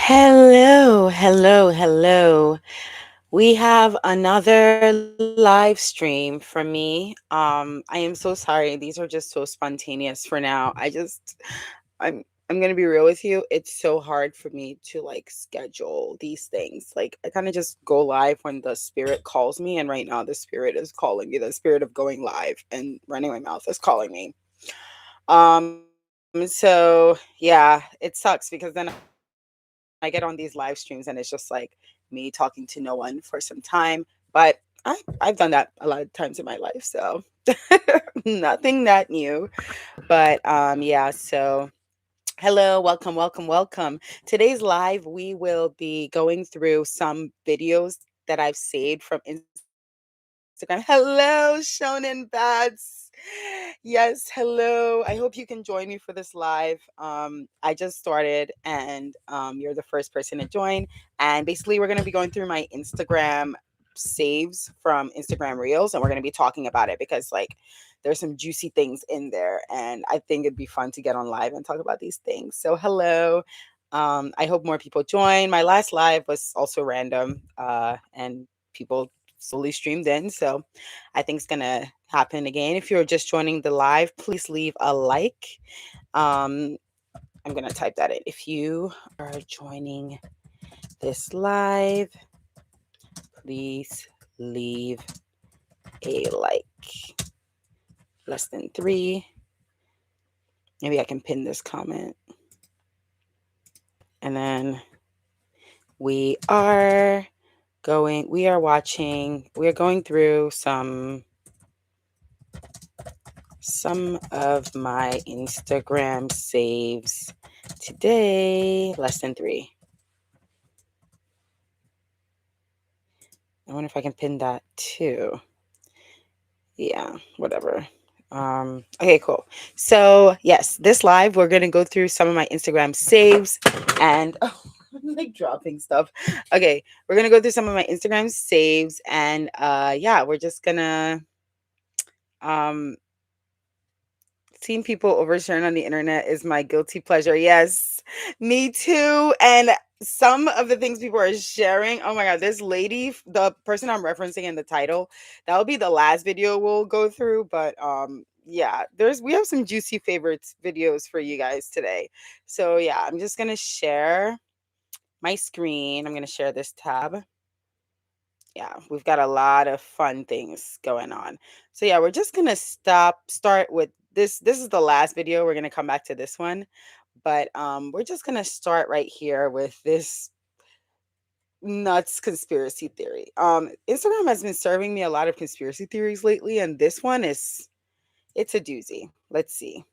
Hello, hello, hello. We have another live stream from me. I am so sorry. These are just so spontaneous for now. I'm gonna be real with you. It's so hard for me to like schedule these things. Like I kind of just go live when the spirit calls me, and right now the spirit is calling me. The spirit of going live and running my mouth is calling me. So yeah, it sucks because then I get on these live streams and it's just like me talking to no one for some time. But I've done that a lot of times in my life, so nothing that new. But yeah, so hello, welcome, welcome, welcome. Today's live, we will be going through some videos that I've saved from Instagram. Hello, Shonen Bats. Yes, hello. I hope you can join me for this live. I just started, and you're the first person to join. And basically, we're going to be going through my Instagram saves from Instagram Reels, and we're going to be talking about it because, like, there's some juicy things in there, and I think it'd be fun to get on live and talk about these things. So, hello. I hope more people join. My last live was also random, and people slowly streamed in. So I think it's gonna happen again. If you're just joining the live, please leave a like. Um, I'm gonna type that in. If you are joining this live, please leave a like. Less than 3. Maybe I can pin this comment. And then we are going through some of my Instagram saves today. Less than 3. I wonder if I can pin that too. Yeah, whatever. Okay, cool. So yes, this live, we're gonna go through some of my Instagram saves and I'm like dropping stuff. Okay, we're gonna go through some of my Instagram saves and yeah, we're just gonna um seeing people overshare on the internet is my guilty pleasure. Yes, me too. And some of the things people are sharing, oh my god, this lady, the person I'm referencing in the title, that will be the last video we'll go through. But yeah, we have some juicy favorites videos for you guys today. So yeah, I'm just gonna share my screen. I'm gonna share this tab. Yeah, we've got a lot of fun things going on. So yeah, we're just gonna start with this. This is the last video. We're gonna come back to this one, but we're just gonna start right here with this nuts conspiracy theory. Instagram has been serving me a lot of conspiracy theories lately, and this one it's a doozy. Let's see.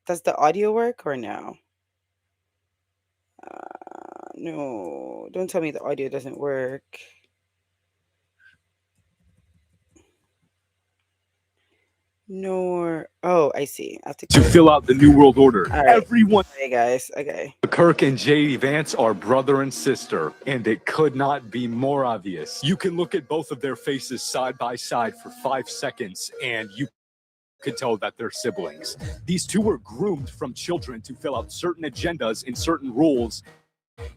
Does the audio work or no? No, don't tell me the audio doesn't work. Nor oh, I see. I have to fill out the New World Order. All right. Everyone. Hey guys. Okay. Kirk and JD Vance are brother and sister, and it could not be more obvious. You can look at both of their faces side by side for 5 seconds, and you could tell that they're siblings. These two were groomed from children to fill out certain agendas and certain rules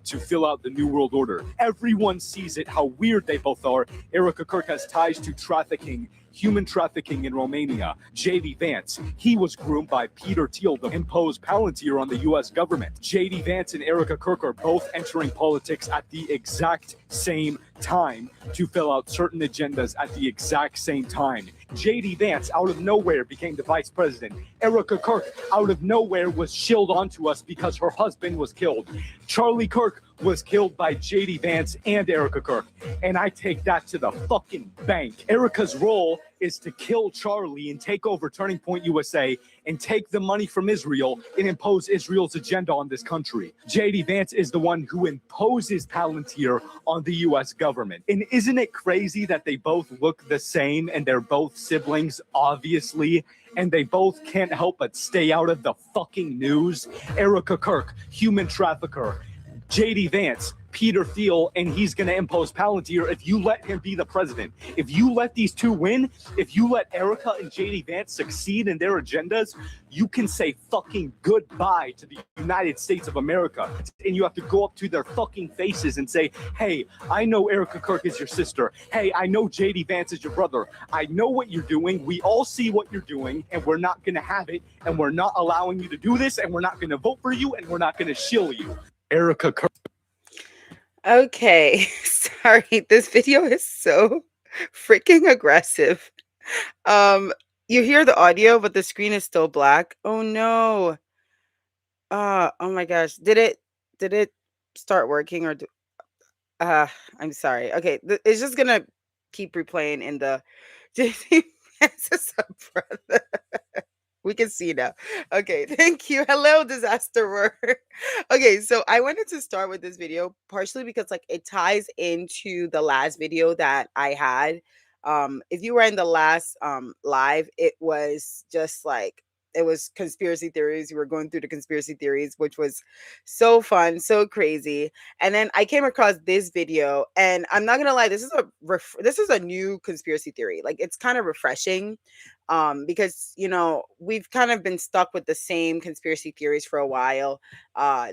to fill out the New World Order. Everyone sees it, how weird they both are. Erica Kirk has ties to trafficking, human trafficking in Romania. J.D. Vance, he was groomed by Peter Thiel to impose Palantir on the U.S. government. J.D. Vance and Erica Kirk are both entering politics at the exact same time to fill out certain agendas at the exact same time. J.D. Vance, out of nowhere, became the vice president. Erica Kirk, out of nowhere, was shilled onto us because her husband was killed. Charlie Kirk was killed by J.D. Vance and Erica Kirk. And I take that to the fucking bank. Erica's role is to kill Charlie and take over Turning Point USA and take the money from Israel and impose Israel's agenda on this country. J.D. Vance is the one who imposes Palantir on the U.S. government. And isn't it crazy that they both look the same and they're both siblings, obviously, and they both can't help but stay out of the fucking news? Erica Kirk, human trafficker. J.D. Vance, Peter Thiel and he's going to impose Palantir if you let him be the president. If you let these two win, if you let Erica and JD Vance succeed in their agendas, you can say fucking goodbye to the United States of America. And you have to go up to their fucking faces and say, hey, I know Erica Kirk is your sister. Hey, I know JD Vance is your brother. I know what you're doing. We all see what you're doing, and we're not going to have it. And we're not allowing you to do this, and we're not going to vote for you, and we're not going to shill you. Erica Kirk. Okay, sorry. This video is so freaking aggressive. Um, you hear the audio, but the screen is still black. Oh no. Oh my gosh. Did it start working or uh I'm sorry. Okay, it's just gonna keep replaying in the JC Francis brother. We can see now. Okay, thank you. Hello, disaster word. Okay, so I wanted to start with this video partially because like it ties into the last video that I had. If you were in the last live, it was just like it was conspiracy theories. We were going through the conspiracy theories, which was so fun, so crazy. And then I came across this video, and I'm not gonna lie, this is a new conspiracy theory. Like it's kind of refreshing, because we've kind of been stuck with the same conspiracy theories for a while.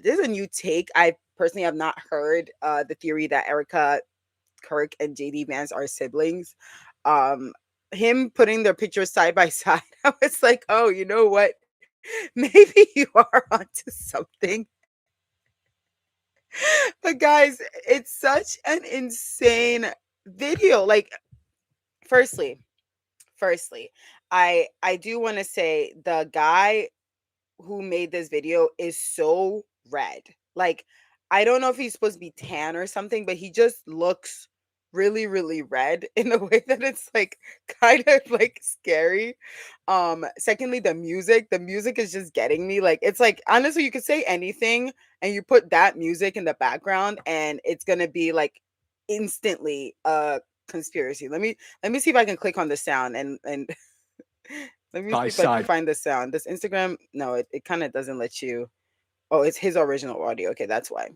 This is a new take. I personally have not heard the theory that Erica Kirk and JD Vance are siblings. um Him putting their pictures side by side, I was like, oh, you know what, maybe you are onto something. But guys, it's such an insane video. Like, firstly, I do want to say the guy who made this video is so red. Like, I don't know if he's supposed to be tan or something, but he just looks really, really red in a way that it's like kind of like scary. Secondly, the music is just getting me. Like, it's like honestly, you could say anything and you put that music in the background and it's gonna be like instantly a conspiracy. Let me see if I can click on the sound and let me By see if I can side. find the sound. This Instagram, no, it kind of doesn't let you. Oh, it's his original audio. Okay, that's why.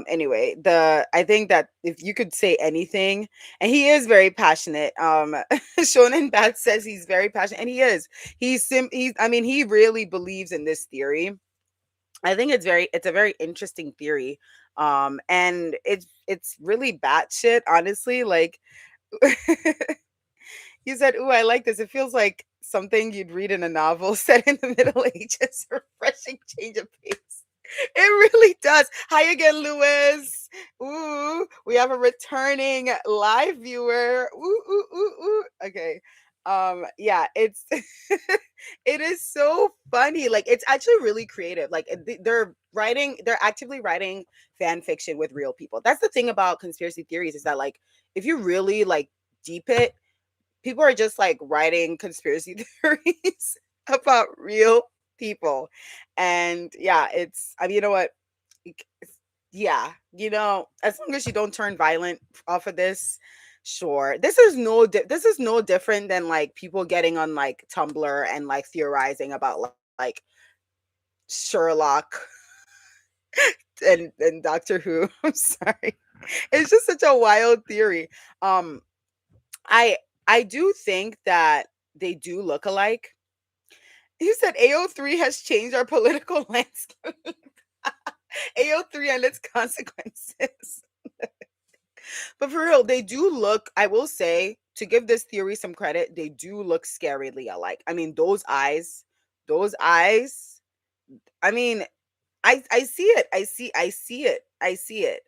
Anyway, the I think that if you could say anything, and he is very passionate. Shonen Bat says he's very passionate, and he is. He's I mean, he really believes in this theory. I think it's a very interesting theory. And it's really batshit, honestly. Like, you said, "Ooh, I like this. It feels like something you'd read in a novel set in the Middle Ages. Refreshing change of pace." It really does. Hi again, Lewis. Ooh, we have a returning live viewer. Ooh, ooh, ooh, ooh. Okay. Yeah, it's it is so funny. Like, it's actually really creative. Like, they're actively writing fan fiction with real people. That's the thing about conspiracy theories, is that like if you really like deep it, people are just like writing conspiracy theories about real people. And yeah, I mean, you know what? Yeah, as long as you don't turn violent off of this, sure. This is no different than like people getting on like Tumblr and like theorizing about like Sherlock and Doctor Who. I'm sorry. It's just such a wild theory. Um I I do think that they do look alike. You said AO3 has changed our political landscape. AO3 and its consequences. But for real, they do look, I will say, to give this theory some credit, they do look scarily alike. I mean, those eyes, I mean, I see it. I see it.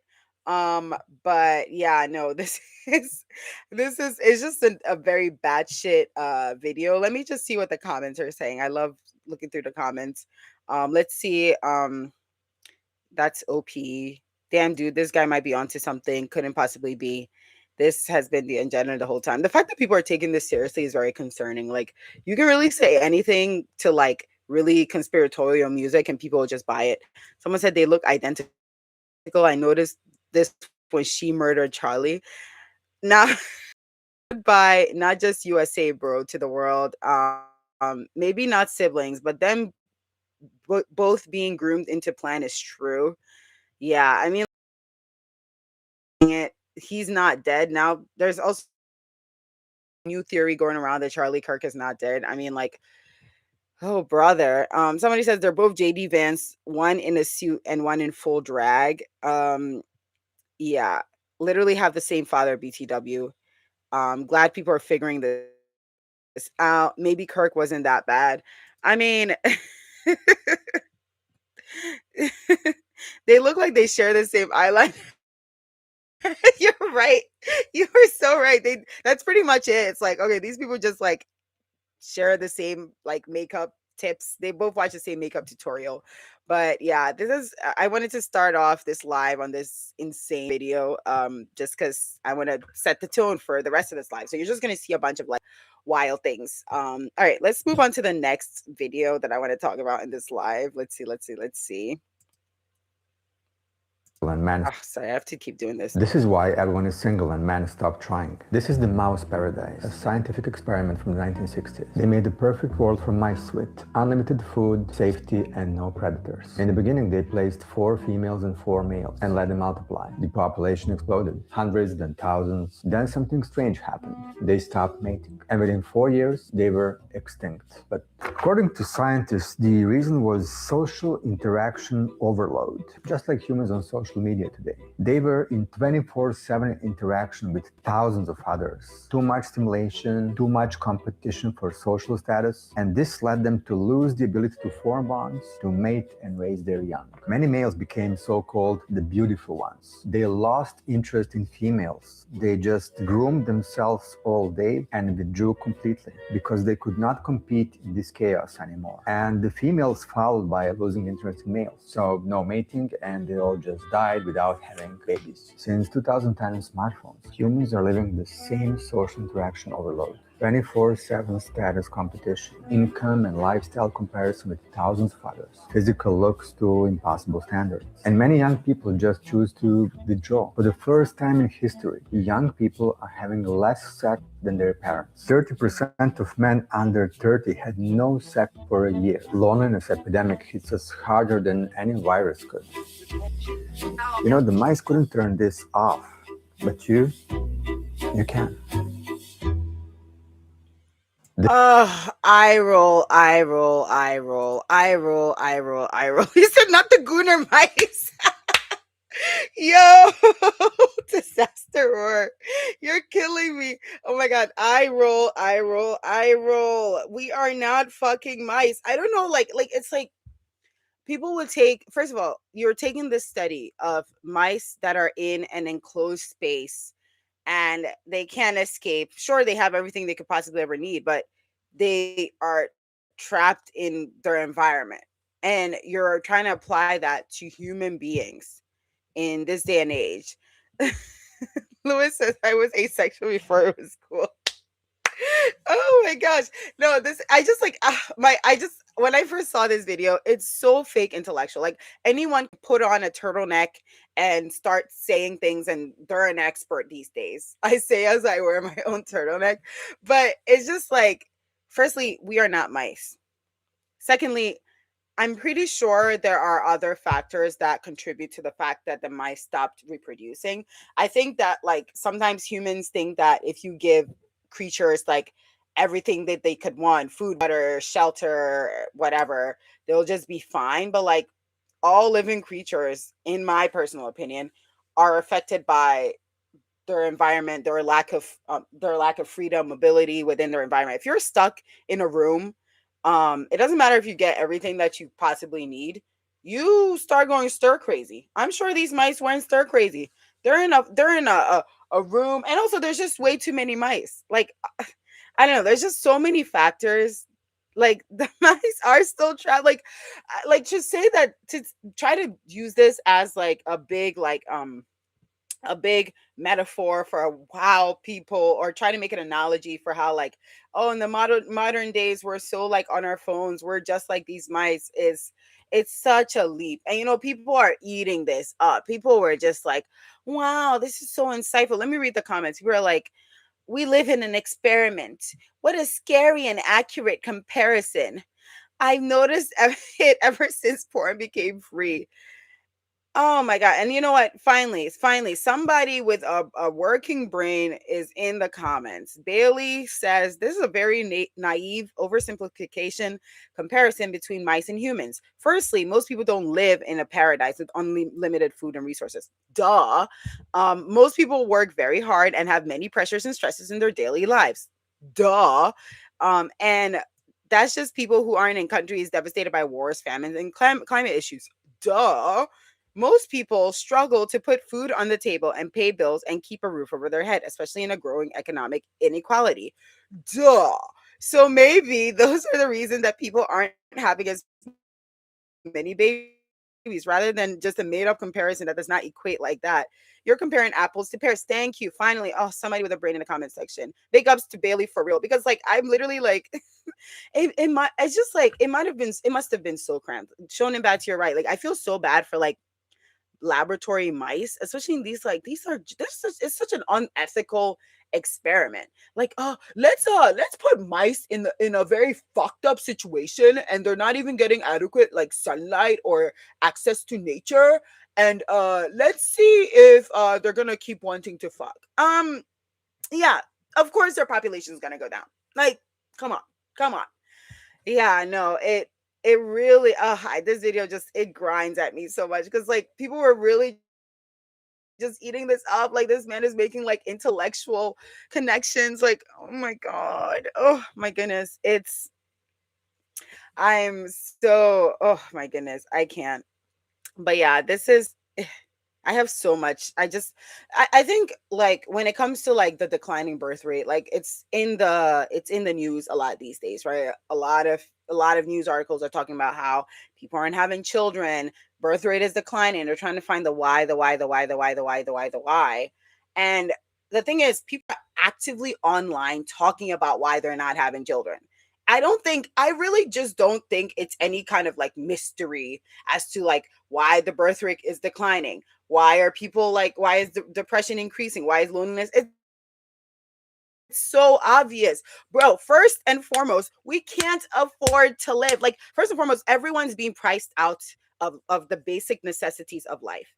But yeah, no, is it's just a very bad shit video. Let me just see what the comments are saying. I love looking through the comments. Let's see. That's OP. Damn, dude, this guy might be onto something. Couldn't possibly be. This has been the agenda the whole time. The fact that people are taking this seriously is very concerning. Like, you can really say anything to like really conspiratorial music and people will just buy it. Someone said they look identical. I noticed this when she murdered Charlie. Now, goodbye, not just USA, bro, to the world. Maybe not siblings, but them both being groomed into plan is true. Yeah, I mean, he's not dead. Now there's also new theory going around that Charlie Kirk is not dead. I mean, like, oh brother. Somebody says they're both JD Vance, one in a suit and one in full drag. Yeah, literally have the same father, BTW. Glad people are figuring this out. Maybe Kirk wasn't that bad. I mean, they look like they share the same eyeliner. You're right. You were so right. That's pretty much it. It's like, okay, these people just like share the same like makeup tips. They both watch the same makeup tutorial. But yeah, I wanted to start off this live on this insane video just cuz I want to set the tone for the rest of this live. So you're just going to see a bunch of like wild things. All right, let's move on to the next video that I want to talk about in this live. Let's see. And man, Oh, sorry, I have to keep doing this. this is why everyone is single and man stop trying. This is the mouse paradise, a scientific experiment from the 1960s. They made the perfect world for mice with unlimited food, safety, and no predators. In the beginning, they placed 4 females and 4 males and let them multiply. The population exploded, hundreds, then thousands. Then something strange happened. They stopped mating, and within 4 years, they were extinct. But according to scientists, the reason was social interaction overload, just like humans on social media today. They were in 24/7 interaction with thousands of others. Too much stimulation, too much competition for social status, and this led them to lose the ability to form bonds, to mate and raise their young. Many males became so-called the beautiful ones. They lost interest in females. They just groomed themselves all day and withdrew completely because they could not compete in this chaos anymore. And the females followed by losing interest in males. So no mating, and they all just died without having babies. Since 2010 smartphones, humans are living the same social interaction overload. 24/7 status competition, income and lifestyle comparison with thousands of others, physical looks to impossible standards. And many young people just choose to withdraw. For the first time in history, young people are having less sex than their parents. 30% of men under 30 had no sex for a year. Loneliness epidemic hits us harder than any virus could. You know, the mice couldn't turn this off, but you can. I roll, I roll, I roll, I roll, I roll, I roll. He said not the Gooner mice. Yo, disaster roar. You're killing me. Oh my god. I roll, I roll, I roll. We are not fucking mice. I don't know, like it's like people would take first of all, you're taking this study of mice that are in an enclosed space and they can't escape. Sure, they have everything they could possibly ever need, but they are trapped in their environment. And you're trying to apply that to human beings in this day and age. Lewis says I was asexual before it was cool. Oh my gosh. No, this I just like my I just when I first saw this video, it's so fake intellectual. Like anyone can put on a turtleneck and start saying things and they're an expert these days. I say as I wear my own turtleneck, but it's just like firstly, we are not mice. Secondly, I'm pretty sure there are other factors that contribute to the fact that the mice stopped reproducing. I think that like sometimes humans think that if you give creatures like everything that they could want, food, water, shelter, whatever, they'll just be fine. But like all living creatures, in my personal opinion, are affected by their environment, their lack of freedom, mobility within their environment. If you're stuck in a room, it doesn't matter if you get everything that you possibly need, you start going stir crazy. I'm sure these mice weren't stir crazy. They're in a room, and also there's just way too many mice. Like I don't know, there's just so many factors. Like the mice are still trapped. Like to say that to try to use this as like a big metaphor for how people or try to make an analogy for how like oh in the modern days we're so like on our phones, we're just like these mice is it's such a leap. And you know people are eating this up. People were just like wow, this is so insightful. Let me read the comments. We were like, we live in an experiment. What a scary and accurate comparison. I've noticed it ever since porn became free. Oh my god. And you know what? Finally, somebody with a working brain is in the comments. Bailey says this is a very naive oversimplification comparison between mice and humans. Firstly, most people don't live in a paradise with unlimited food and resources. Duh. Most people work very hard and have many pressures and stresses in their daily lives. Duh. And that's just people who aren't in countries devastated by wars, famines, and climate issues. Duh. Most people struggle to put food on the table and pay bills and keep a roof over their head, especially in a growing economic inequality. Duh. So maybe those are the reasons that people aren't having as many babies rather than just a made up comparison that does not equate like that. You're comparing apples to pears. Thank you. Finally, oh, somebody with a brain in the comment section. Big ups to Bailey for real. Because like I'm literally like it's just like it must have been so cramped. Shonen Bats, you're right. Like I feel so bad for like laboratory mice, especially in these like these are this is it's such an unethical experiment. Like, let's put mice in a very fucked up situation and they're not even getting adequate like sunlight or access to nature. And let's see if they're gonna keep wanting to fuck. Yeah, of course their population is gonna go down. Like, come on, come on. Yeah, no, it really this video just it grinds at me so much because like people were really just eating this up. Like this man is making like intellectual connections. Like, oh my god. Oh my goodness. I'm so oh my goodness. I can't. But yeah, this is I have so much. I think like when it comes to like the declining birth rate, like it's in the news a lot these days, right? A lot of news articles are talking about how people aren't having children, birth rate is declining. They're trying to find the why, the why, the why, the why, the why, the why, the why. And the thing is, people are actively online talking about why they're not having children. I really just don't think it's any kind of like mystery as to like why the birth rate is declining. Why are people like, why is depression increasing? Why is loneliness? It's so obvious. Bro, first and foremost, we can't afford to live. Like, first and foremost, everyone's being priced out of the basic necessities of life.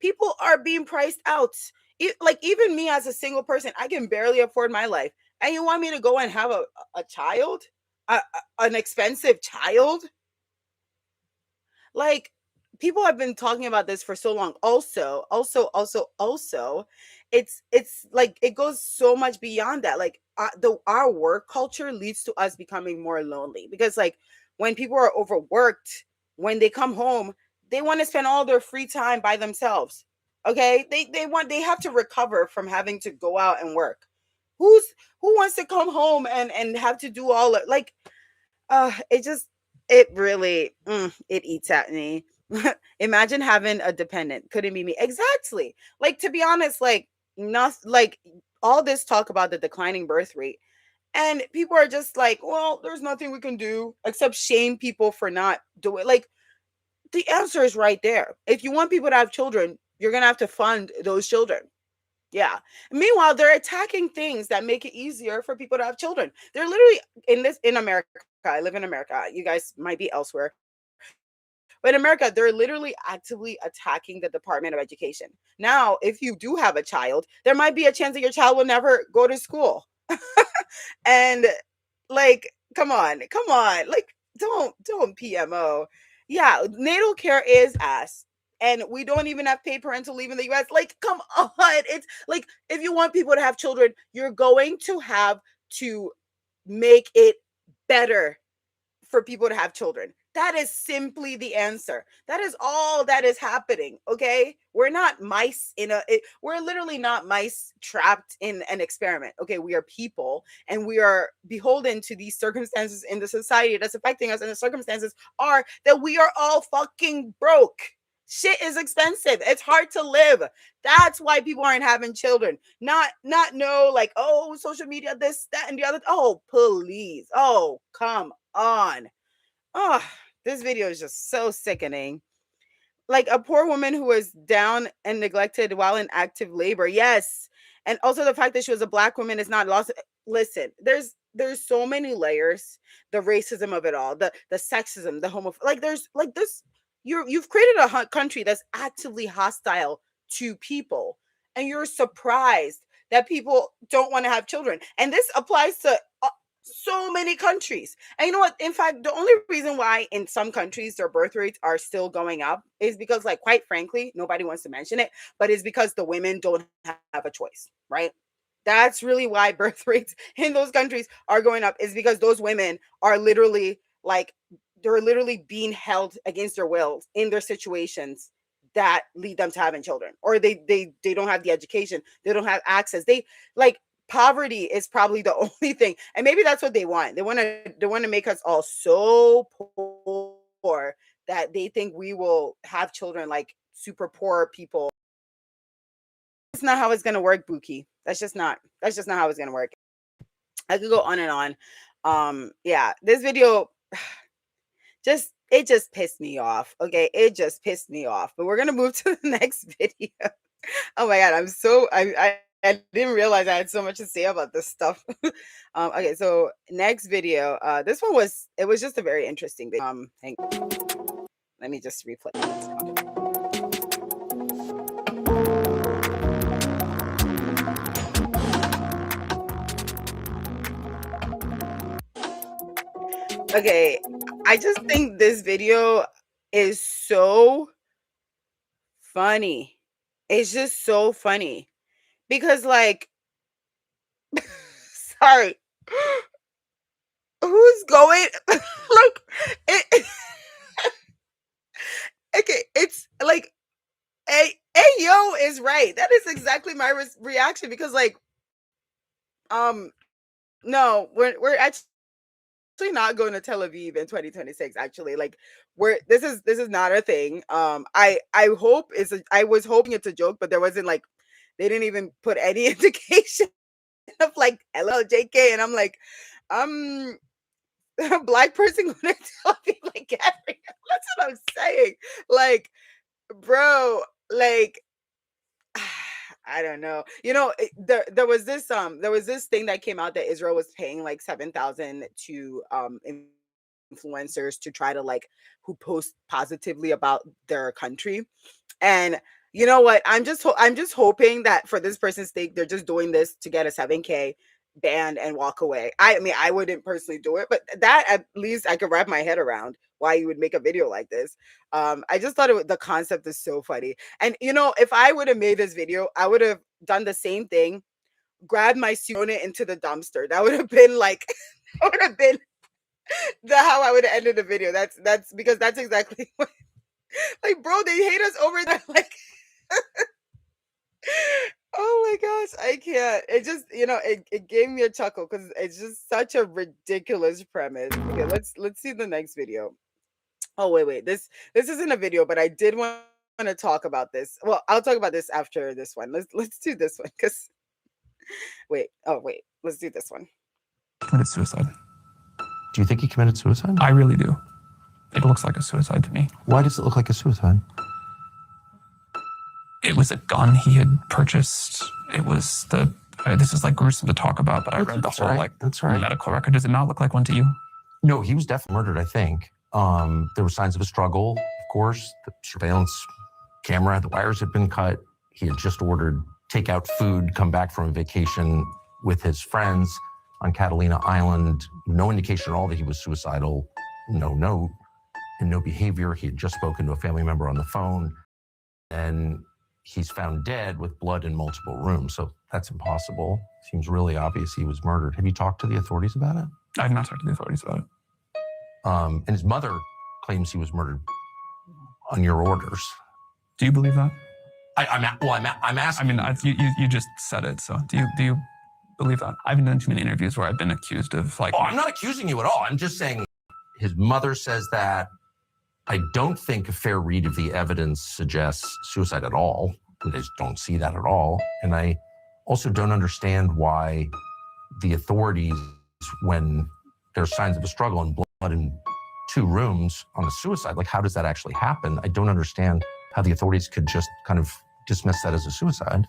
People are being priced out. Like, even me as a single person, I can barely afford my life. And you want me to go and have a child? An expensive child? Like, people have been talking about this for so long. Also, it's like it goes so much beyond that. Like, the our work culture leads to us becoming more lonely because like when people are overworked, when they come home, they want to spend all their free time by themselves. Okay, they have to recover from having to go out and work. Who's who wants to come home and have to do all of, like, it just it really it eats at me. Imagine having a dependent. Couldn't be me. Exactly. Like, to be honest, like, not like all this talk about the declining birth rate, and people are just like, well, there's nothing we can do except shame people for not doing, like, the answer is right there. If you want people to have children, you're gonna have to fund those children. Yeah. Meanwhile, they're attacking things that make it easier for people to have children. They're literally in America. I live in America. You guys might be elsewhere. But in America, they're literally actively attacking the Department of Education. Now, if you do have a child, there might be a chance that your child will never go to school. And like, come on. Like, don't PMO. Yeah, natal care is ass. And we don't even have paid parental leave in the US. Like, come on. It's like if you want people to have children, you're going to have to make it better for people to have children. That is simply the answer. That is all that is happening. Okay. We're not mice we're literally not mice trapped in an experiment. Okay. We are people and we are beholden to these circumstances in the society that's affecting us. And the circumstances are that we are all fucking broke. Shit is expensive. It's hard to live. That's why people aren't having children. Not no like, oh, social media, this, that, and the other. Oh, please. Oh, come on. Oh, this video is just so sickening. Like a poor woman who was down and neglected while in active labor. Yes. And also the fact that she was a black woman is not lost. Listen, there's so many layers. The racism of it all, the sexism, the homophobic. Like there's like this. you've created a country that's actively hostile to people, and you're surprised that people don't want to have children. And this applies to so many countries. And you know what? In fact, the only reason why in some countries their birth rates are still going up is because, like, quite frankly, nobody wants to mention it, but it's because the women don't have a choice, right? That's really why birth rates in those countries are going up, is because those women are literally like, they're literally being held against their will in their situations that lead them to having children, or they don't have the education, they don't have access, they like, poverty is probably the only thing. And maybe that's what they want. They want to make us all so poor that they think we will have children like super poor people. It's not how it's going to work, Buki. That's just not how it's going to work. I could go on and on. Yeah, this video just pissed me off. Okay, it just pissed me off. But we're gonna move to the next video. Oh my god, I didn't realize I had so much to say about this stuff. Okay, so next video. This one was, it was just a very interesting video. Let me just replay this. Okay, I just think this video is so funny. It's just so funny because, like, sorry, who's going like it? Okay, it's like, hey yo is right. That is exactly my reaction, because, like, no, we're actually not going to Tel Aviv in 2026. Actually, like, we're this is not a thing. I hope I was hoping it's a joke, but there wasn't, like, they didn't even put any indication of like LLJK, and I'm like, a black person going to Tel Aviv, like, Gary. That's what I'm saying. Like, bro, like, I don't know. You know, there was this thing that came out that Israel was paying like 7,000 to influencers to try to, like, who post positively about their country. And you know what? I'm just hoping that for this person's sake, they're just doing this to get a 7K band and walk away. I mean, I wouldn't personally do it, but that at least I could wrap my head around why you would make a video like this. I just thought the concept is so funny. And you know, if I would have made this video, I would have done the same thing, grabbed my suit, thrown it into the dumpster. That would have been like, that would have been how I would have ended the video. That's because that's exactly what, like, bro, they hate us over there. Like, oh my gosh, I can't. It just, you know, it gave me a chuckle because it's just such a ridiculous premise. Okay, let's see the next video. Oh wait, this isn't a video, but I did want to talk about this. Well, I'll talk about this after this one. Let's do this one, because wait, let's do this one. Committed suicide. Do you think he committed suicide? I really do. It looks like a suicide to me. Why does it look like a suicide? It was a gun he had purchased. It was this is like gruesome to talk about, but I read the That's whole right. That's right. medical record. Does it not look like one to you? No, he was definitely murdered, I think. There were signs of a struggle, of course. The surveillance camera, the wires had been cut. He had just ordered takeout food, come back from a vacation with his friends on Catalina Island. No indication at all that he was suicidal. No note and no behavior. He had just spoken to a family member on the phone. And he's found dead with blood in multiple rooms. So that's impossible. Seems really obvious he was murdered. Have you talked to the authorities about it? I have not talked to the authorities about it. And his mother claims he was murdered on your orders. Do you believe that? I'm asking. I mean, you just said it. So do you believe that? I haven't done too many interviews where I've been accused of, like. Oh, I'm not accusing you at all. I'm just saying his mother says that. I don't think a fair read of the evidence suggests suicide at all. I just don't see that at all. And I also don't understand why the authorities, when there's signs of a struggle and blood in 2 rooms on a suicide, like, how does that actually happen? I don't understand how the authorities could just kind of dismiss that as a suicide.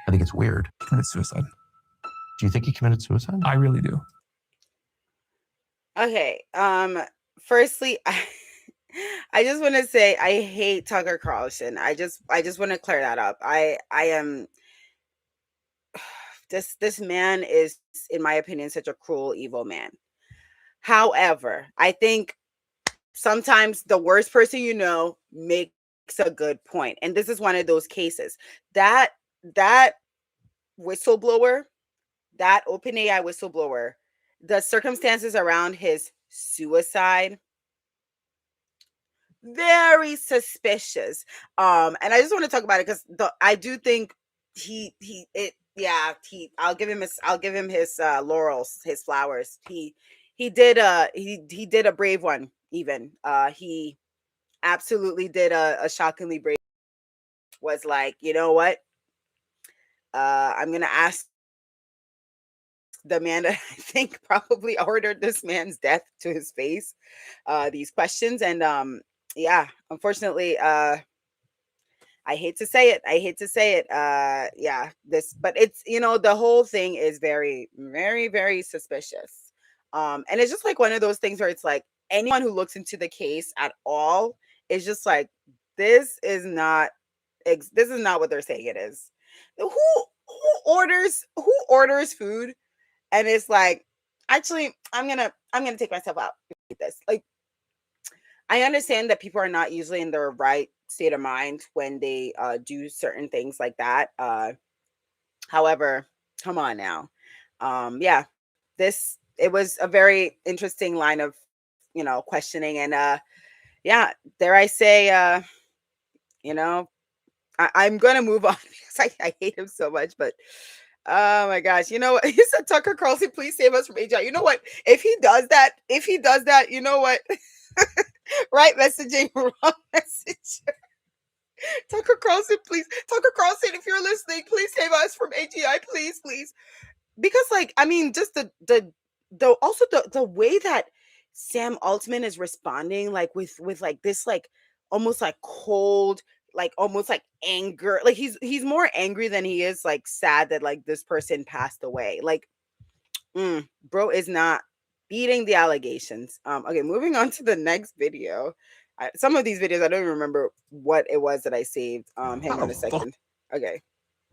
I think it's weird. He committed suicide. Do you think he committed suicide? I really do. Okay. Firstly, I just want to say I hate Tucker Carlson. I just want to clear that up. I am this man is, in my opinion, such a cruel, evil man. However, I think sometimes the worst person you know makes a good point, and this is one of those cases. That whistleblower, that OpenAI whistleblower, the circumstances around his suicide, very suspicious. And I just want to talk about it because I do think he it yeah, he I'll give him his laurels, his flowers. He did a brave one. Even he absolutely did a shockingly brave. Was like, you know what, I'm gonna ask the man that I think probably ordered this man's death to his face these questions. And yeah, unfortunately, I hate to say it. I hate to say it. Yeah, this, but it's, the whole thing is very, very, very suspicious. And it's just like one of those things where it's like anyone who looks into the case at all is just like, this is not, this is not what they're saying it is. Who orders food and it's like, actually, I'm gonna take myself out with this. Like, I understand that people are not usually in their right state of mind when they do certain things like that. However, come on now. Yeah, this it was a very interesting line of questioning, and yeah, dare I say, you know, I'm gonna move on because I hate him so much, but oh my gosh, you know what? He said, Tucker Carlson, please save us from AGI. You know what? If he does that, you know what? Right messaging, wrong message. Tucker Carlson, please. Tucker Carlson, if you're listening, please save us from AGI, please, please. Because, like, I mean, just the also the way that Sam Altman is responding, like with like this, like almost like cold, like almost like anger. Like he's more angry than he is like sad that like this person passed away. Like, bro is not beating the allegations. Okay, moving on to the next video. Some of these videos I don't even remember what it was that I saved. Hang on a second. Okay.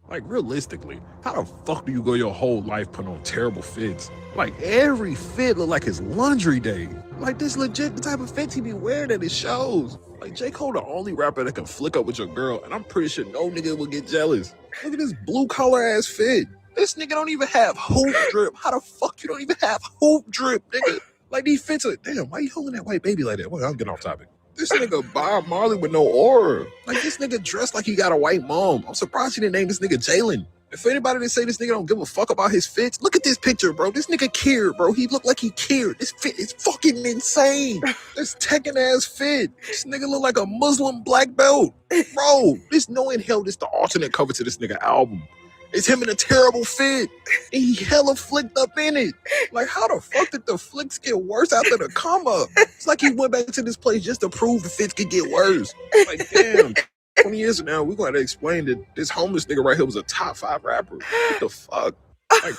Like, realistically, how the fuck do you go your whole life putting on terrible fits? Like, every fit look like his laundry day. Like, this legit the type of fits he be wearing at his shows. Like, J. Cole the only rapper that can flick up with your girl, and I'm pretty sure no nigga will get jealous. Look at this blue-collar ass fit. This nigga don't even have hoop drip. How the fuck you don't even have hoop drip, nigga? Like, these fits are, damn, why you holding that white baby like that? Well, I'm getting off topic. This nigga Bob Marley with no aura. Like, this nigga dressed like he got a white mom. I'm surprised he didn't name this nigga Jalen. If anybody didn't say this nigga don't give a fuck about his fits, look at this picture, bro. This nigga cared, bro. He looked like he cared. This fit is fucking insane. This Tekken ass fit. This nigga look like a Muslim black belt. Bro, this no in hell, this the alternate cover to this nigga album. It's him in a terrible fit. And he hella flicked up in it. Like, how the fuck did the flicks get worse after the come up? It's like he went back to this place just to prove the fits could get worse. Like, damn, 20 years from now, we're going to explain that this homeless nigga right here was a top 5 rapper. What the fuck? Like,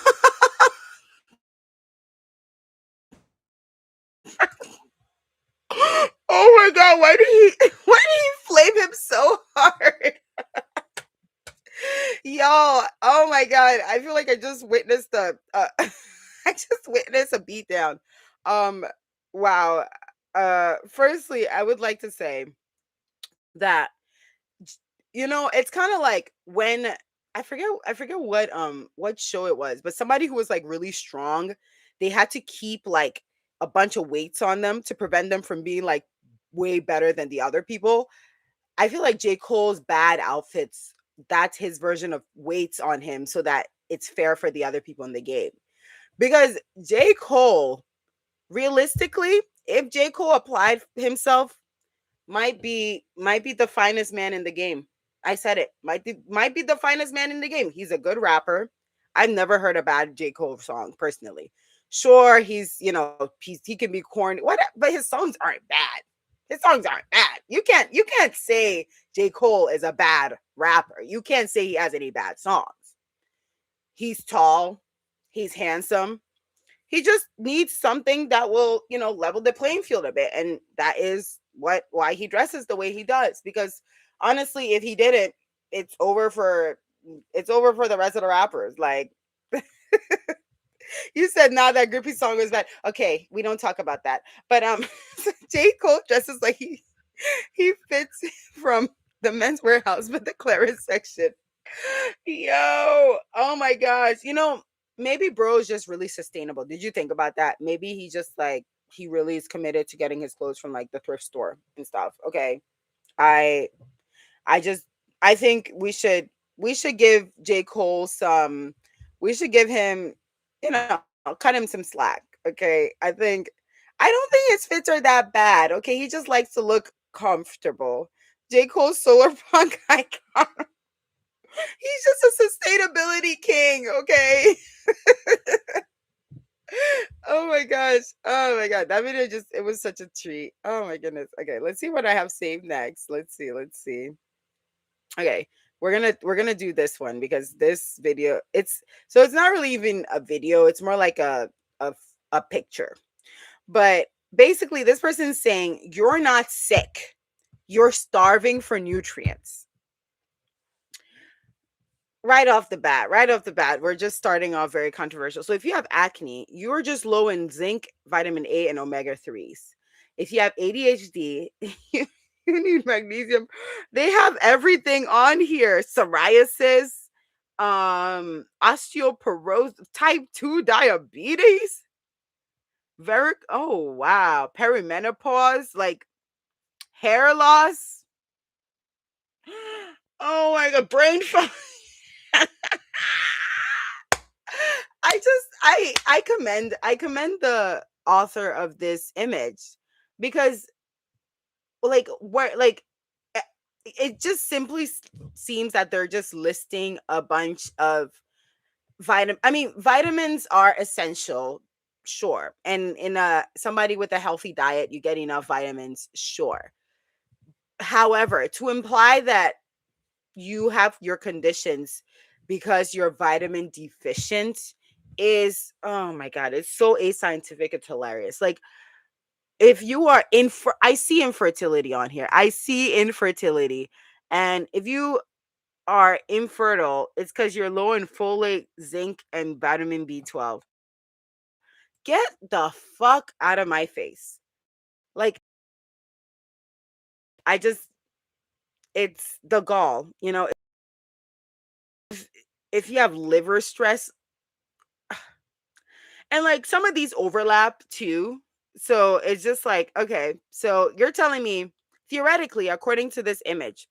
Oh my god, why did he flame him so hard? Yo, oh my god, I feel like I just witnessed I just witnessed a beatdown. Um, wow. Firstly, I would like to say that it's kind of like when I forget what show it was, but somebody who was like really strong, they had to keep like a bunch of weights on them to prevent them from being like way better than the other people. I feel like J. Cole's bad outfits, that's his version of weights on him so that it's fair for the other people in the game. Because J. Cole, realistically, if J. Cole applied himself, might be the finest man in the game. I said it. Might be the finest man in the game. He's a good rapper. I've never heard a bad J. Cole song personally. Sure, he can be corny, what, but his songs aren't bad. His songs aren't bad. You can't say J. Cole is a bad rapper. You can't say he has any bad songs. He's tall. He's handsome. He just needs something that will, level the playing field a bit. And that is why he dresses the way he does. Because honestly, if he didn't, it's over for the rest of the rappers. Like you said, now that groupie song was bad. Okay, we don't talk about that. But J. Cole dresses like he fits from the men's warehouse, but the clearance section. Yo, oh my gosh. Maybe bro is just really sustainable. Did you think about that? Maybe he just like he really is committed to getting his clothes from like the thrift store and stuff. Okay. I I just I think we should give J. Cole some we should give him, cut him some slack. Okay. I don't think his fits are that bad. Okay. He just likes to look comfortable. J. Cole's solar punk icon. He's just a sustainability king, okay? Oh my gosh. Oh my god. That video just it was such a treat. Oh my goodness. Okay, let's see what I have saved next. Let's see. Okay. We're gonna do this one because this video it's not really even a video, it's more like a, a picture. But basically this person's saying you're not sick. You're starving for nutrients. Right off the bat, we're just starting off very controversial. So if you have acne, you're just low in zinc, vitamin A, and omega 3s. If you have ADHD, you need magnesium. They have everything on here. Psoriasis, osteoporosis, type 2 diabetes, oh wow, perimenopause, like hair loss. Oh my god, brain fog. I commend the author of this image because eh, it just simply seems that they're just listing a bunch of vitamins are essential, sure, and in a somebody with a healthy diet you get enough vitamins, sure. However, to imply that you have your conditions because you're vitamin deficient is, oh my god, it's so ascientific, it's hilarious. Like if you are I see infertility on here, I see infertility, and if you are infertile, it's because you're low in folate, zinc, and vitamin B12. Get the fuck out of my face. Like I just it's the gall, if you have liver stress, and like some of these overlap too. So it's just like, okay, so you're telling me theoretically, according to this image,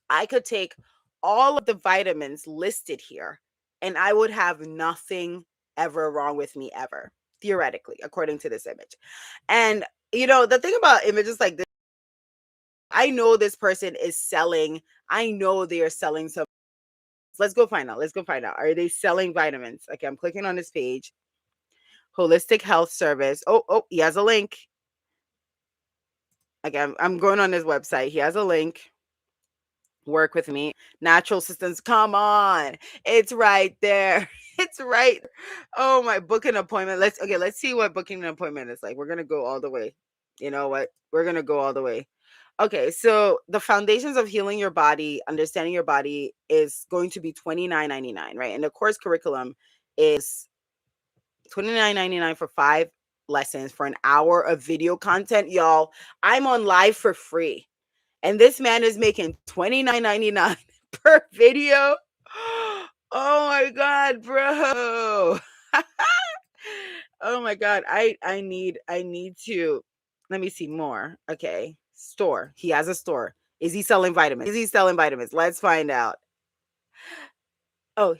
I could take all of the vitamins listed here and I would have nothing ever wrong with me ever, theoretically, according to this image. And the thing about images like this, I know this person is selling, I know they are selling some. Let's go find out. Are they selling vitamins? Okay, I'm clicking on this page. Holistic Health Service. Oh, he has a link. Okay, I'm going on his website. He has a link. Work with me. Natural systems. Come on. It's right there. It's right. Oh, my booking appointment. Let's see what booking an appointment is like. We're going to go all the way. You know what? We're going to go all the way. Okay, so the foundations of healing your body, understanding your body is going to be $29.99, right? And the course curriculum is $29.99 for 5 lessons for an hour of video content. Y'all, I'm on live for free. And this man is making $29.99 per video. Oh my god, bro. Oh my god. I need to let me see more. Okay. Store. He has a store. Is he selling vitamins? Let's find out. Oh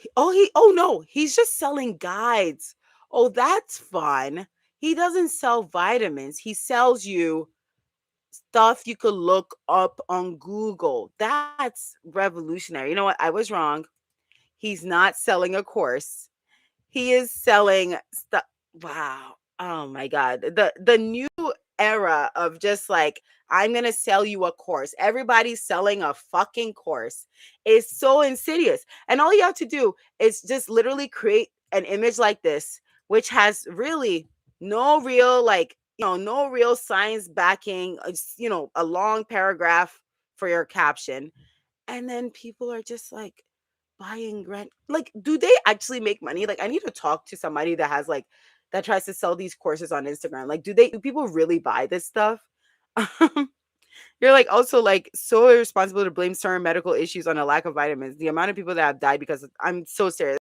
he's just selling guides. Oh, that's fun. He doesn't sell vitamins. He sells you stuff you could look up on Google. That's revolutionary. You know what? I was wrong. He's not selling a course. He is selling stuff. Wow. Oh my god. The new era of just like, I'm going to sell you a course. Everybody's selling a fucking course is so insidious. And all you have to do is just literally create an image like this, which has really no real like no real science backing, a long paragraph for your caption. And then people are just like buying rent. Like, do they actually make money? Like, I need to talk to somebody that has like that tries to sell these courses on Instagram. Like, do people really buy this stuff? You're like also like so irresponsible to blame certain medical issues on a lack of vitamins. The amount of people that have died because I'm so serious.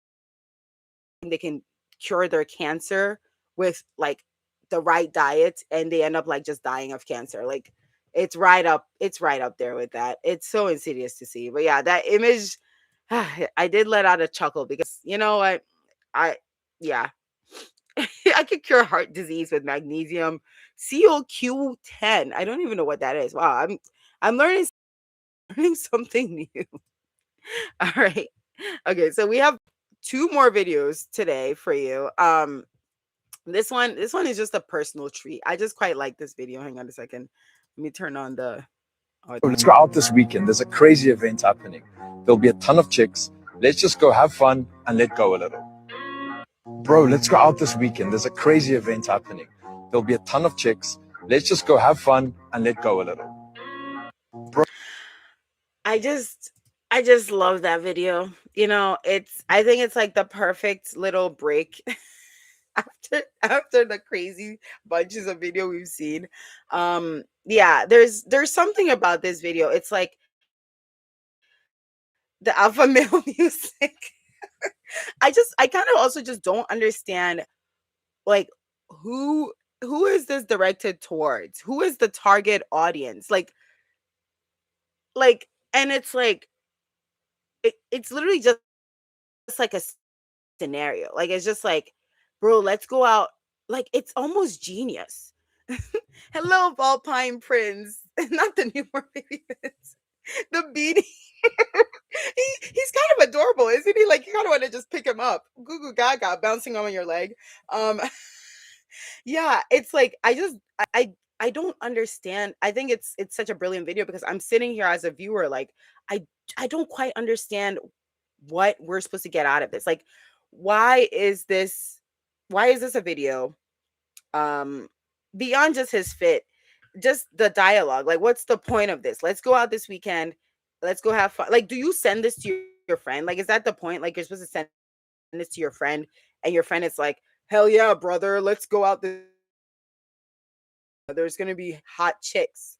They can cure their cancer with like the right diet and they end up like just dying of cancer. Like it's right up there with that. It's so insidious to see. But yeah, that image I did let out a chuckle because you know what? I yeah. I could cure heart disease with magnesium CoQ10. I don't even know what that is. Wow, I'm learning something new. All right. Okay, so we have two more videos today for you. This one is just a personal treat. I just quite like this video. Hang on a second. Let me turn on the Let's go out this weekend. There's a crazy event happening. There'll be a ton of chicks. Let's just go have fun and let go a little. Bro, let's go out this weekend. There's a crazy event happening. There'll be a ton of chicks. Let's just go have fun and let go a little. I just love that video. I think it's like the perfect little break after the crazy bunches of video we've seen. Yeah, there's something about this video. It's like the alpha male music. I kind of also just don't understand like who who is this directed towards? Who is the target audience? Like and it's like it's literally just like a scenario. Like it's just like, bro, let's go out. Like it's almost genius. Hello, Valpine Prince. Not the newborn baby Prince. The beanie. He's kind of adorable, isn't he? Like you kind of want to just pick him up. Goo goo gaga bouncing on your leg. Um yeah, it's like I don't understand. I think it's such a brilliant video because I'm sitting here as a viewer like I I don't quite understand what we're supposed to get out of this. Like why is this why is this a video um beyond just his fit, just the dialogue. Like what's the point of this? Let's go out this weekend. Let's go have fun. Like do you send this to your friend? Like is that the point? Like you're supposed to send this to your friend and your friend is like, "Hell yeah, brother, let's go out this there's gonna be hot chicks."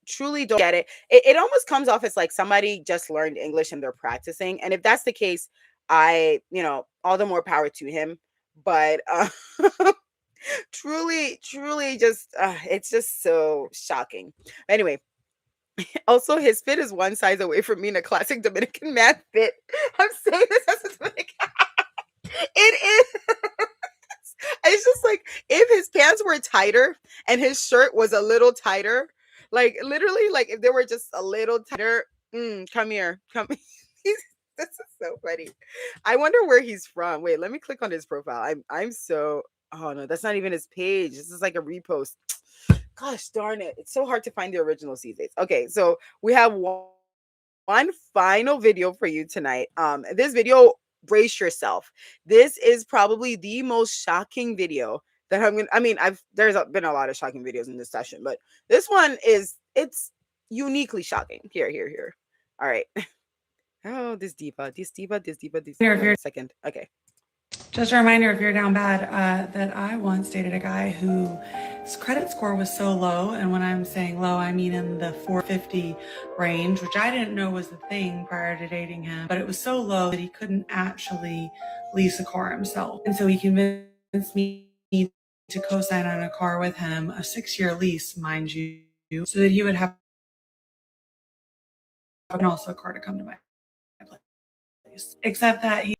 Truly don't get it. It almost comes off as like somebody just learned English and they're practicing. And if that's the case, all the more power to him. But truly just it's just so shocking. Anyway, also his fit is one size away from being a classic Dominican man fit. I'm saying this as a Dominican. It is. It's just like if his pants were tighter and his shirt was a little tighter, like literally, like if they were just a little tighter. Come here, come. This is so funny. I wonder where he's from. Wait, let me click on his profile. I'm so. Oh no, that's not even his page. This is like a repost. Gosh darn it! It's so hard to find the originals these days. Okay, so we have one final video for you tonight. This video, brace yourself. This is probably the most shocking video that I'm gonna. I mean, been a lot of shocking videos in this session, but this one it's uniquely shocking. Here. All right. Oh, this diva. Here, if Hold on you're a second. Okay. just a reminder, if you're down bad, that I once dated a guy whose credit score was so low, and when I'm saying low, I mean in the 450 range, which I didn't know was the thing prior to dating him, but it was so low that he couldn't actually lease a car himself. And so he convinced me to co-sign on a car with him, a 6-year lease, mind you, so that he would have and also a car to come to my place. Except that he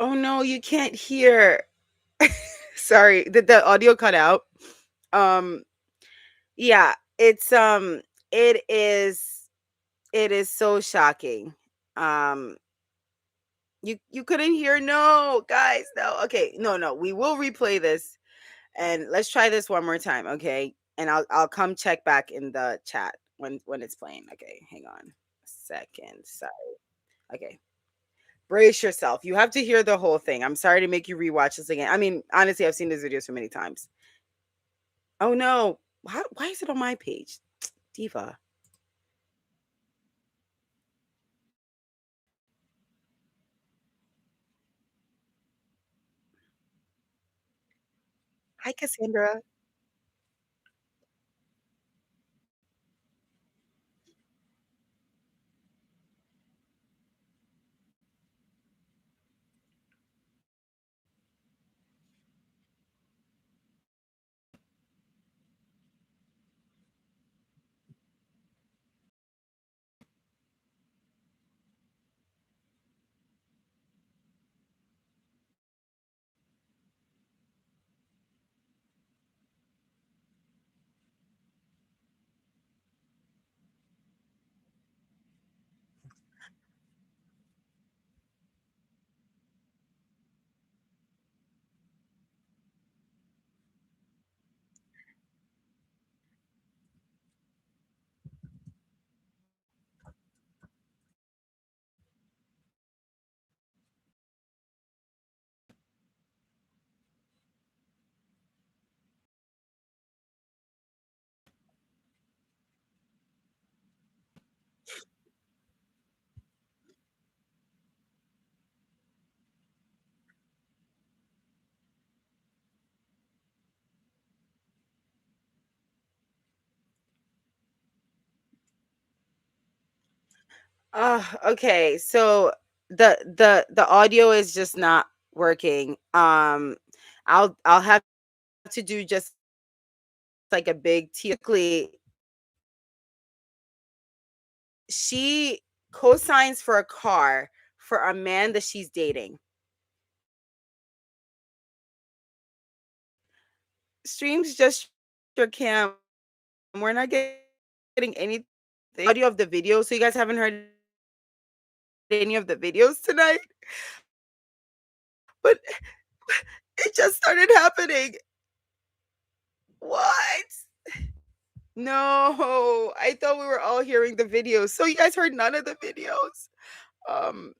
Oh no, you can't hear. Sorry, did the audio cut out? Um, yeah, it is so shocking. Um, you couldn't hear? No, guys, no. Okay, no, we will replay this and let's try this one more time, okay? And I'll come check back in the chat when it's playing. Okay, hang on a second. Sorry. Okay. Brace yourself. You have to hear the whole thing. I'm sorry to make you rewatch this again. I mean, honestly, I've seen this video so many times. Oh no. Why is it on my page? Diva. Hi, Cassandra. Okay. So the audio is just not working. I'll have to do just like a big typically she co-signs for a car for a man that she's dating. Streams just your cam. We're not getting anything audio of the video, so you guys haven't heard any of the videos tonight. But it just started happening. What? No, I thought we were all hearing the videos. So you guys heard none of the videos. Um,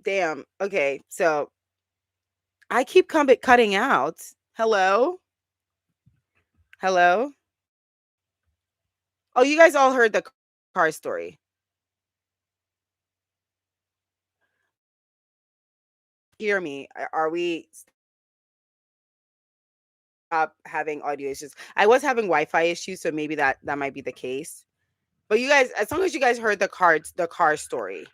damn. Okay, so I keep cutting out. Hello, hello. Oh, you guys all heard the car story. Hear me? Are we stop having audio issues? I was having Wi-Fi issues, so maybe that might be the case. But you guys, as long as you guys heard the car story.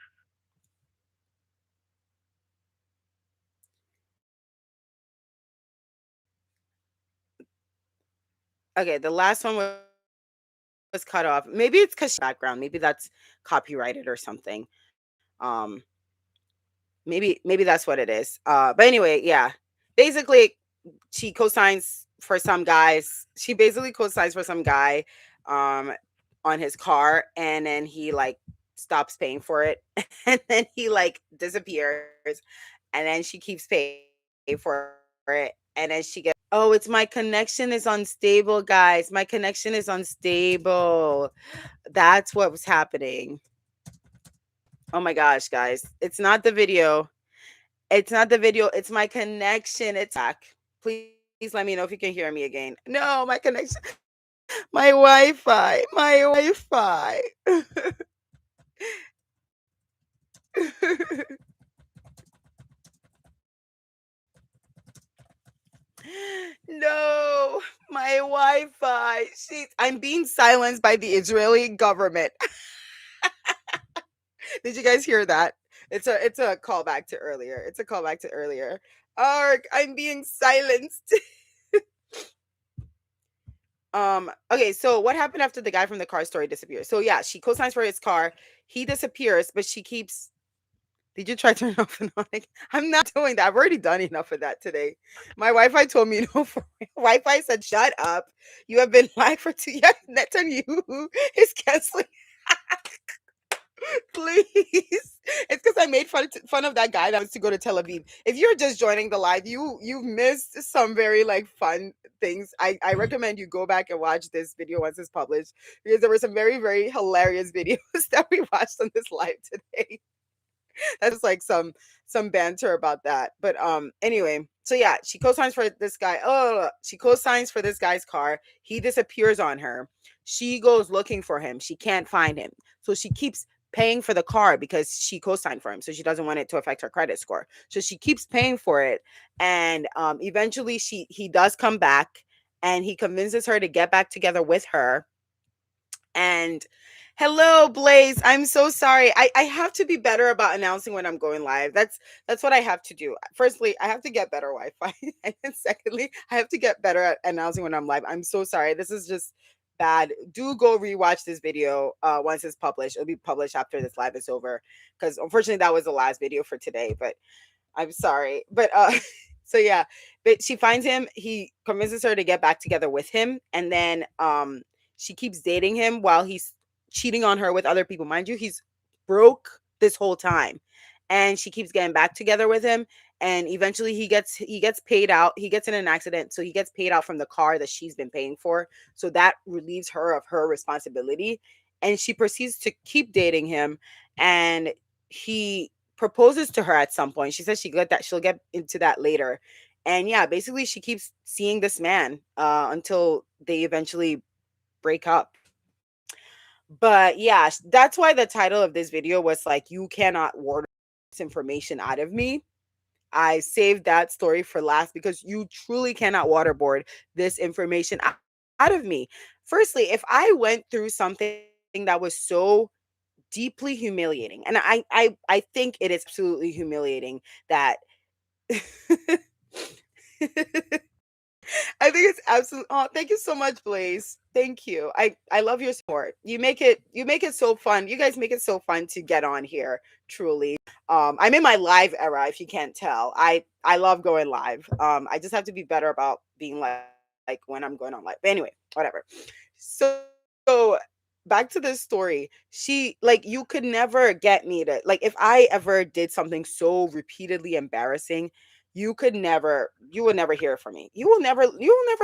Okay, the last one was cut off. Maybe it's because background. Maybe that's copyrighted or something. Um, maybe that's what it is. But anyway, yeah. Basically, she co-signs for some guys. She basically co-signs for some guy, on his car, and then he like stops paying for it, and then he like disappears, and then she keeps paying for it, and then she gets. Oh, it's my connection is unstable, guys. My connection is unstable. That's what was happening. Oh my gosh, guys. It's not the video. It's not the video. It's my connection. It's back. Please let me know if you can hear me again. No, my connection. My Wi-Fi. My Wi-Fi. No, my Wi-Fi. I'm being silenced by the Israeli government. Did you guys hear that? It's a callback to earlier. It's a callback to earlier. Ark, I'm being silenced. Okay, so what happened after the guy from the car story disappears? So yeah, she co-signs for his car. He disappears, but she keeps Did you try turning off and on? I'm not doing that. I've already done enough of that today. My Wi-Fi told me no. For Wi-Fi said, "Shut up. You have been live for 2 years." That's on you. Is canceling. Please. It's because I made fun of that guy that was to go to Tel Aviv. If you're just joining the live, you've missed some very like fun things. I recommend you go back and watch this video once it's published because there were some very, very hilarious videos that we watched on this live today. That's like some banter about that. But anyway, so yeah, she co-signs for this guy. Oh, she co-signs for this guy's car. He disappears on her. She goes looking for him. She can't find him. So she keeps paying for the car because she co-signed for him. So she doesn't want it to affect her credit score. So she keeps paying for it. And eventually he does come back and he convinces her to get back together with her. And hello, Blaze. I'm so sorry. I have to be better about announcing when I'm going live. That's what I have to do. Firstly, I have to get better Wi-Fi. And then secondly, I have to get better at announcing when I'm live. I'm so sorry. This is just bad. Do go rewatch this video once it's published. It'll be published after this live is over. Because unfortunately that was the last video for today. But I'm sorry. But so yeah, but she finds him, he convinces her to get back together with him, and then she keeps dating him while he's cheating on her with other people. Mind you, he's broke this whole time. And she keeps getting back together with him. And eventually he gets paid out. He gets in an accident. So he gets paid out from the car that she's been paying for. So that relieves her of her responsibility. And she proceeds to keep dating him. And he proposes to her at some point. She says she'll get into that later. And yeah, basically she keeps seeing this man until they eventually break up. But yeah, that's why the title of this video was like, you cannot water this information out of me. I saved that story for last because you truly cannot waterboard this information out of me. Firstly, if I went through something that was so deeply humiliating, and I think it is absolutely humiliating that I think it's absolutely. Oh, thank you so much, Blaze. Thank you. I love your support. You make it so fun. You guys make it so fun to get on here. Truly. I'm in my live era. If you can't tell, I love going live. I just have to be better about being like when I'm going on live. But anyway, whatever. So back to this story. She like you could never get me to like if I ever did something so repeatedly embarrassing, you will never hear from me. You will never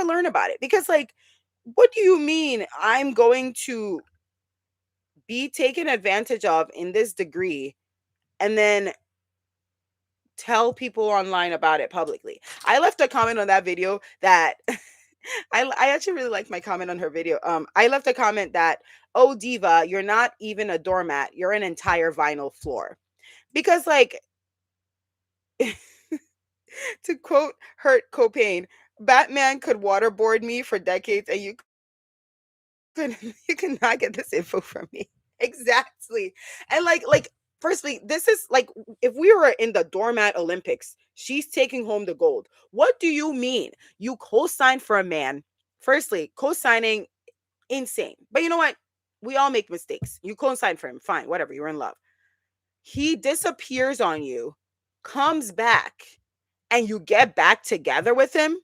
learn about it because like what do you mean I'm going to be taken advantage of in this degree and then tell people online about it publicly? I left a comment on that video that I actually really liked my comment on her video. I left a comment that, "Oh diva, you're not even a doormat, you're an entire vinyl floor." Because like to quote Hurt Copain, Batman could waterboard me for decades and could you cannot get this info from me. Exactly. And like firstly, this is like if we were in the doormat Olympics, she's taking home the gold. What do you mean? You co-signed for a man. Firstly, co-signing insane. But you know what? We all make mistakes. You co-signed for him. Fine, whatever. You're in love. He disappears on you, comes back, and you get back together with him.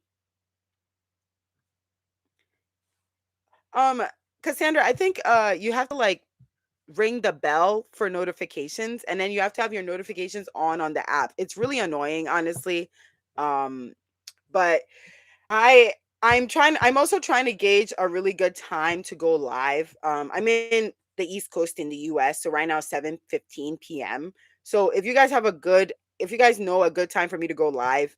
Cassandra, I think you have to like ring the bell for notifications, and then you have to have your notifications on the app. It's really annoying, honestly. But I'm also trying to gauge a really good time to go live. I'm in the East Coast in the US, so right now 7:15 p.m. So if you guys know a good time for me to go live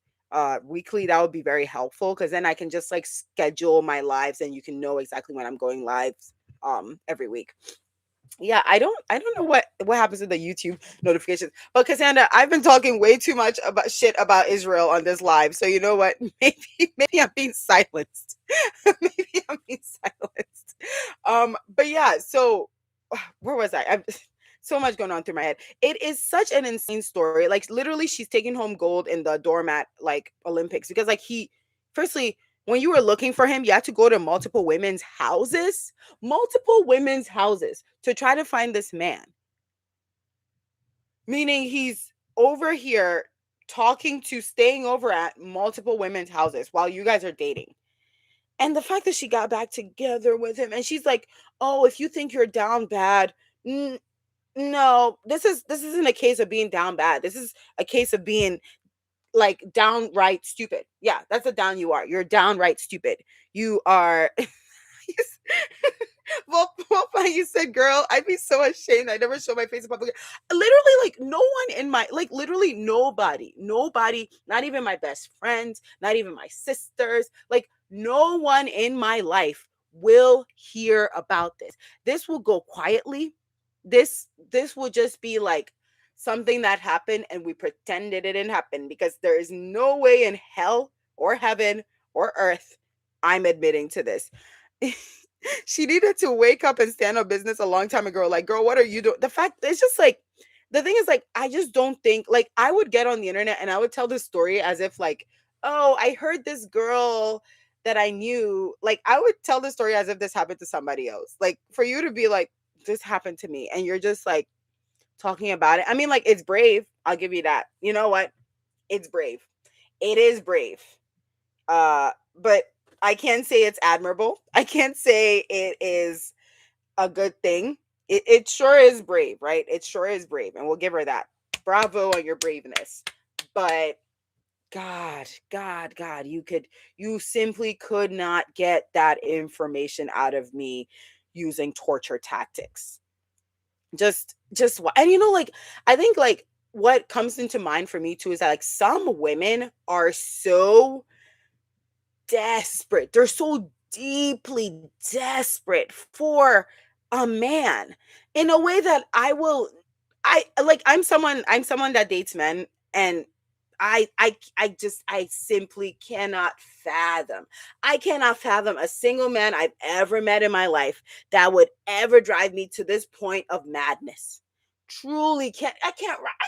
weekly, that would be very helpful because then I can just like schedule my lives and you can know exactly when I'm going live every week. Yeah, I don't know what happens with the YouTube notifications. But Cassandra, I've been talking way too much about shit about Israel on this live. So you know what? Maybe I'm being silenced. Maybe I'm being silenced. But yeah, so where was I? I've so much going on through my head. It is such an insane story. Like literally she's taking home gold in the doormat like Olympics because like firstly when you were looking for him, you had to go to multiple women's houses to try to find this man. Meaning he's over here staying over at multiple women's houses while you guys are dating. And the fact that she got back together with him and she's like, "Oh, if you think you're down bad, no, this isn't a case of being down bad. This is a case of being like downright stupid." Yeah, that's a down you are. You're downright stupid. You are well, fine, you said, "Girl, I'd be so ashamed. I never show my face in public." Literally, like no one in my like literally nobody, not even my best friends, not even my sisters, like no one in my life will hear about this. This will go quietly. This will just be like something that happened and we pretended it didn't happen because there is no way in hell or heaven or earth I'm admitting to this. She needed to wake up and stand on business a long time ago. Like, girl, what are you doing? The fact it's just like the thing is like I just don't think like I would get on the internet and I would tell this story as if like, oh, I heard this girl that I knew. Like I would tell the story as if this happened to somebody else. Like for you to be like, this happened to me, and you're just like talking about it. I mean, like it's brave. I'll give you that. You know what? It's brave. It is brave. But I can't say it's admirable. I can't say it is a good thing. It sure is brave, right? It sure is brave. And we'll give her that. Bravo on your braveness. But God, you simply could not get that information out of me using torture tactics. And like, I think like what comes into mind for me too is that like some women are so desperate. They're so deeply desperate for a man in a way that I'm someone that dates men, and I simply cannot fathom. I cannot fathom a single man I've ever met in my life that would ever drive me to this point of madness. Truly I can't wrap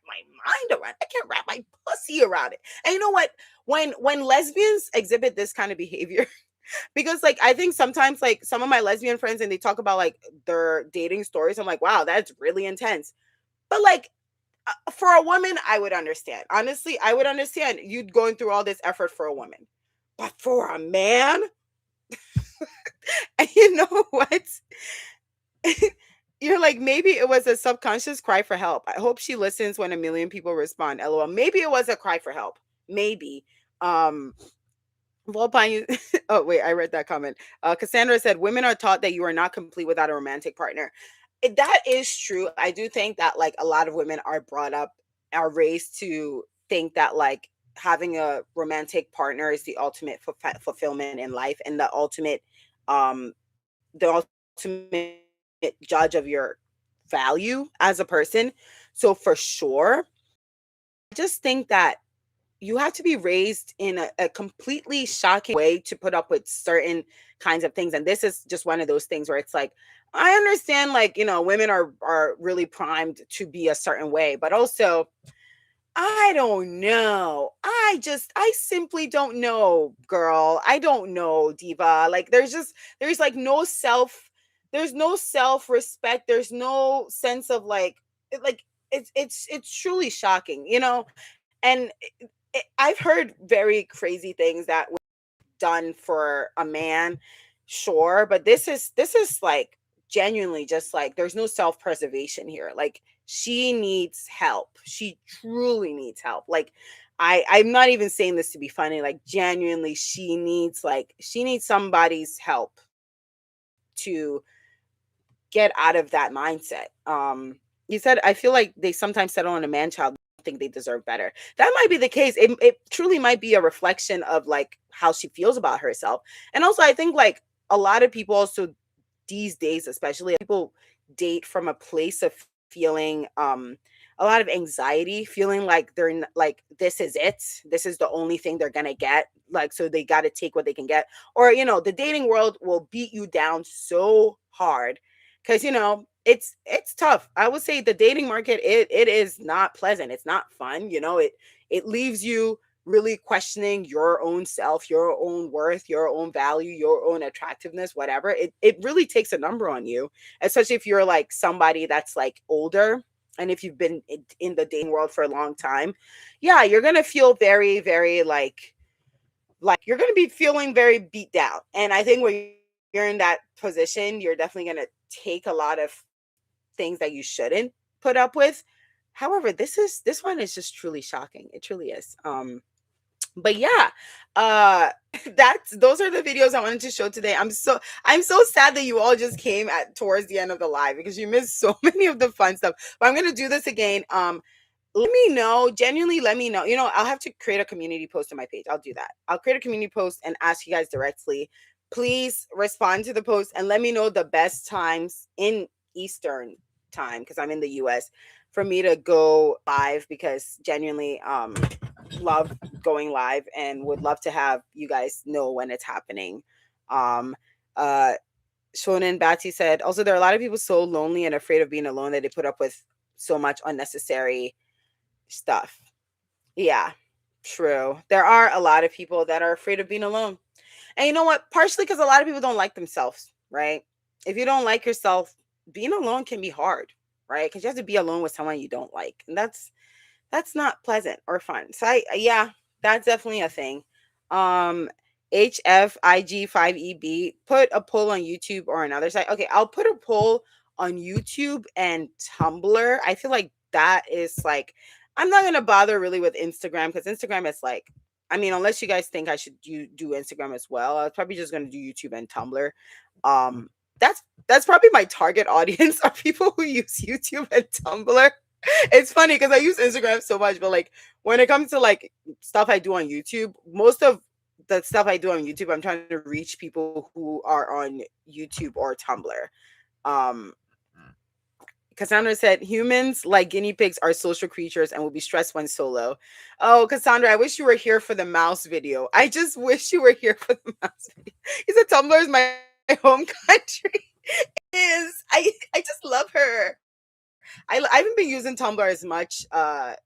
my mind around. I can't wrap my pussy around it. And you know what? When lesbians exhibit this kind of behavior, because like I think sometimes like some of my lesbian friends and they talk about like their dating stories, I'm like, wow, that's really intense. But like for a woman, I would understand. Honestly, I would understand you going through all this effort for a woman. But for a man, and you know what? You're like, maybe it was a subconscious cry for help. I hope she listens when a million people respond. LOL. Maybe it was a cry for help. Maybe. Um, well, Pine, oh wait, I read that comment. Cassandra said, "Women are taught that you are not complete without a romantic partner." That is true. I do think that like a lot of women are raised to think that like having a romantic partner is the ultimate fulfillment in life and um, the ultimate judge of your value as a person. So for sure, I just think that you have to be raised in a completely shocking way to put up with certain kinds of things. And this is just one of those things where it's like, I understand, like, women are really primed to be a certain way, but also I don't know. I simply don't know, girl. I don't know, diva. Like there's like there's no self-respect. There's no sense of like it's truly shocking, And I've heard very crazy things that were done for a man, sure, but this is like genuinely just like there's no self-preservation here. Like she needs help. She truly needs help. Like I'm not even saying this to be funny. Like genuinely, she needs somebody's help to get out of that mindset. You said I feel like they sometimes settle on a man child. Think they deserve better. That might be the case. It truly might be a reflection of like how she feels about herself. And also I think like a lot of people also these days, especially people date from a place of feeling a lot of anxiety, feeling like like this is it. This is the only thing they're gonna get. Like so they gotta take what they can get. Or the dating world will beat you down so hard because it's tough. I would say the dating market it is not pleasant. It's not fun. It leaves you really questioning your own self, your own worth, your own value, your own attractiveness, whatever. It really takes a number on you, especially if you're like somebody that's like older and if you've been in the dating world for a long time, yeah, you're gonna feel very, very like you're gonna be feeling very beat down. And I think when you're in that position, you're definitely gonna take a lot of things that you shouldn't put up with. However, this one is just truly shocking. It truly is. But yeah, uh that's those are the videos I wanted to show today. I'm so sad that you all just came at towards the end of the live because you missed so many of the fun stuff. But I'm gonna do this again. Let me know, genuinely let me know. I'll have to create a community post on my page. I'll do that. I'll create a community post and ask you guys directly. Please respond to the post and let me know the best times in Eastern time, because I'm in the US, for me to go live, because genuinely love going live and would love to have you guys know when it's happening. Um uh Shonen Batsy said, also there are a lot of people so lonely and afraid of being alone that they put up with so much unnecessary stuff. Yeah, true. There are a lot of people that are afraid of being alone. And you know what? Partially because a lot of people don't like themselves, right? If you don't like yourself, being alone can be hard, right? Because you have to be alone with someone you don't like. And that's not pleasant or fun. So yeah, that's definitely a thing. Um HFIG5EB, put a poll on YouTube or another site. Okay, I'll put a poll on YouTube and Tumblr. I feel like that is like, I'm not gonna bother really with Instagram, because Instagram is like, I mean, unless you guys think I should do Instagram as well, I was probably just gonna do YouTube and Tumblr. Um that's probably my target audience are people who use YouTube and Tumblr. It's funny because I use Instagram so much, but like when it comes to like stuff I do on YouTube, most of the stuff I do on YouTube, I'm trying to reach people who are on YouTube or Tumblr. Um, Cassandra said humans, like guinea pigs, are social creatures and will be stressed when solo. Oh, Cassandra, I wish you were here for the mouse video. I just wish you were here for the mouse video. He said Tumblr is my home country. Is I just love her. I haven't been using Tumblr as much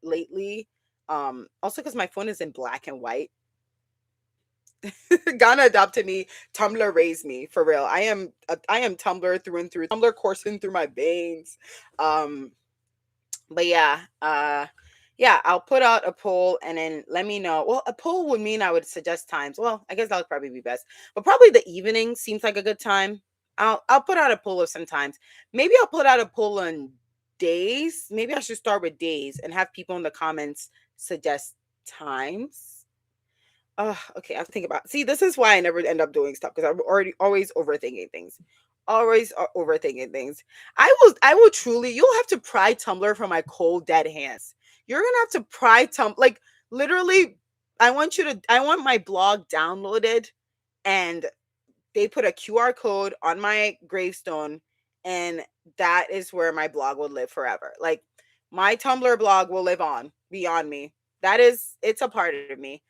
lately. Also because my phone is in black and white. Ghana adopted me. Tumblr raised me, for real. I am Tumblr through and through. Tumblr coursing through my veins. Um, but yeah, I'll put out a poll and then let me know. Well, a poll would mean I would suggest times. Well, I guess that would probably be best. But probably the evening seems like a good time. I'll put out a poll of sometimes. Maybe I'll put out a poll on days. Maybe I should start with days and have people in the comments suggest times. Oh, okay. I have to think about. See, this is why I never end up doing stuff, because I'm already always overthinking things. Always overthinking things. I will truly. You'll have to pry Tumblr from my cold dead hands. You're gonna have to pry like literally. I want my blog downloaded, and they put a QR code on my gravestone, and that is where my blog will live forever. Like my Tumblr blog will live on beyond me. It's a part of me.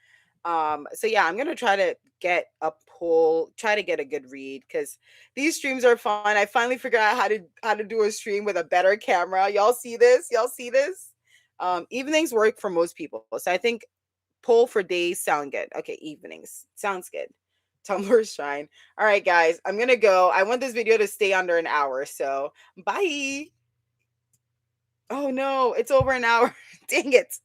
So yeah, I'm gonna try to get a poll, try to get a good read, because these streams are fun. I finally figured out how to do a stream with a better camera. Y'all see this? Y'all see this? Evenings work for most people. So I think poll for days sound good. Okay, evenings. Sounds good. Tumblr shine. All right, guys, I'm gonna go. I want this video to stay under an hour, so bye. Oh no, it's over an hour. Dang it.